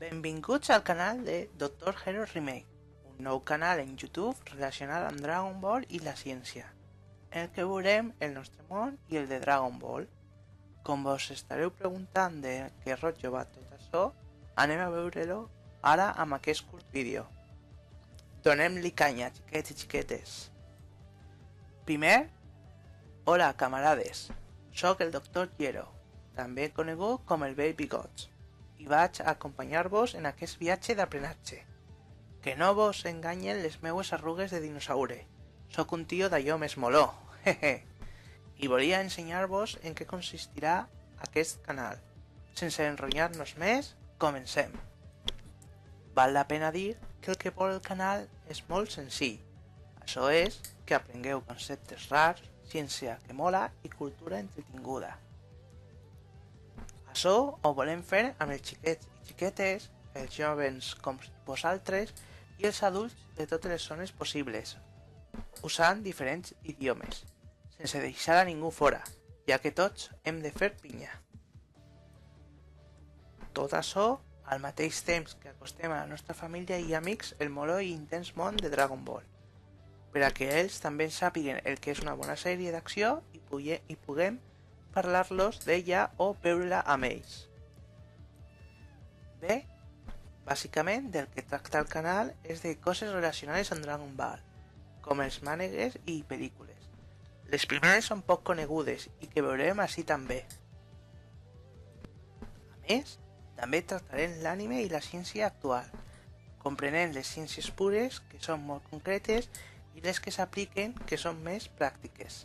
Benvinguts al canal de Dr. Hero Remake, un nou canal en YouTube relacionat amb Dragon Ball i la ciència, en el que veurem el nostre món i el de Dragon Ball. Com vos estareu preguntant de què rotllo va tot això, anem a veure-lo ara amb aquest curt vídeo. Donem-li canya, xiquets i xiquetes. Primer, hola camarades, sóc el Dr. Hero, també conegut com el Baby Gods, i vaig a acompanyar-vos en aquest viatge d'aprenatge. Que no vos enganyen les meues arrugues de dinosaure, sóc un tio d'allò més moló, hehe. I volia ensenyar-vos en què consistirà aquest canal. Sense enrotllar-nos més, comencem. Val la pena dir que el que vol el canal és molt senzill. Això és que aprengueu conceptes rars, ciència que mola i cultura entretinguda. Això ho volem fer amb els xiquets i xiquetes, els jovens com vosaltres i els adults de totes les zones possibles, usant diferents idiomes, sense deixar a ningú fora, ja que tots hem de fer pinya. Tot això al mateix temps que acostem a la nostra família i amics el moló i intens món de Dragon Ball, per a que ells també sàpiguen el que és una bona sèrie d'acció i puguem parlar-los d'ella o veure-la amb ells. Bé, bàsicament del que tracta el canal és de coses relacionades amb Dragon Ball, com els mànegues i pel·lícules. Les primeres són poc conegudes i que veurem així també. A més, també tractarem l'ànime i la ciència actual, comprenent les ciències pures, que són molt concretes, i les que s'apliquen, que són més pràctiques.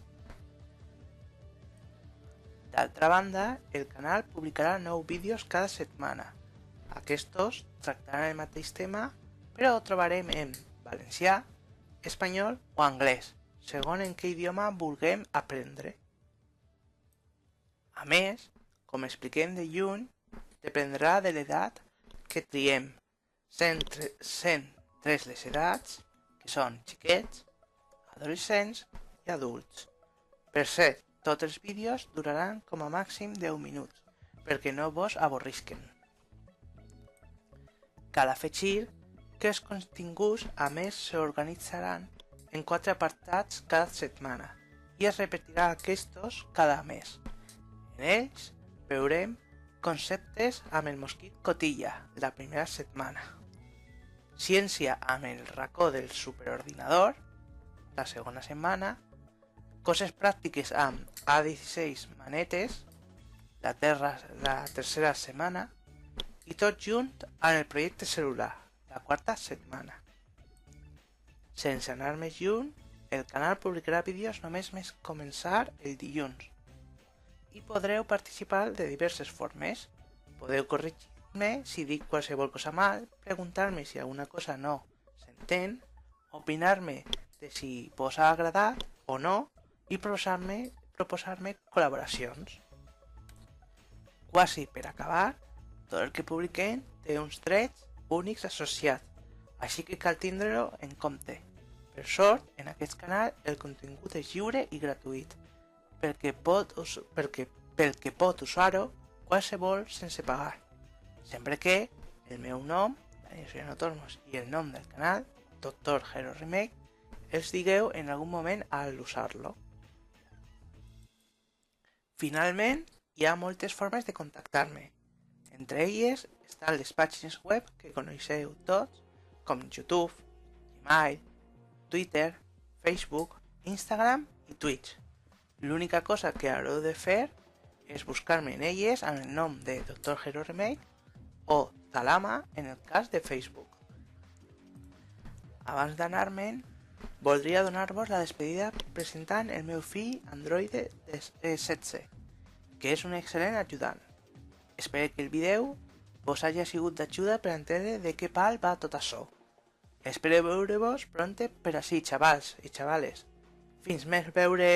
D'altra banda, el canal publicarà 9 vídeos cada setmana. Aquests tractaran el mateix tema, però ho trobarem en valencià, espanyol o anglès, segons en què idioma vulguem aprendre. A més, com expliquem de lluny, dependrà de l'edat que triem, sent 3 les edats, que són xiquets, adolescents i adults. Per cert, tots els vídeos duraran com a màxim 10 minuts, perquè no vos avorrisquen. Cal afegir que els continguts a més s'organitzaran en 4 apartats cada setmana i es repetirà aquests cada mes. En ells veurem conceptes amb el mosquit cotilla la primera setmana, ciència amb el racó del superordinador la segona setmana, coses pràctiques amb A16 manetes la tercera setmana i tot junt amb el projecte celular la quarta setmana. Sense anar més lluny, el canal publicarà vídeos només més començar el dilluns i podreu participar de diverses formes. Podeu corregir-me si dic qualsevol cosa mal, preguntar-me si alguna cosa no s'entén, opinar-me de si vos ha agradat o no i proposar-me col·laboracions. Quasi per acabar, tot el que publiquem té uns drets únics associats, així que cal tindre-ho en compte. Per sort, en aquest canal el contingut és lliure i gratuït, pel que pot usar-ho qualsevol sense pagar, sempre que el meu nom, Daniel Soriano Tormos, i el nom del canal, Dr. Hero Remake, els digueu en algun moment al usar-lo. Finalment, hi ha moltes formes de contactar-me. Entre elles estan les pàgines web que coneixeu tots, com YouTube, Gmail, Twitter, Facebook, Instagram i Twitch. L'única cosa que haureu de fer és buscar-me en elles amb el nom de Dr. Hero Remake o Talama en el cas de Facebook. Abans d'anar-me'n, voldria donar-vos la despedida presentant el meu fill Androide 16, que és un excel·lent ajudant. Espero que el vídeo vos hagi sigut d'ajuda per entendre de què pal va tot això. Espero veure-vos pronte per així, xavals i xavales. Fins més veure!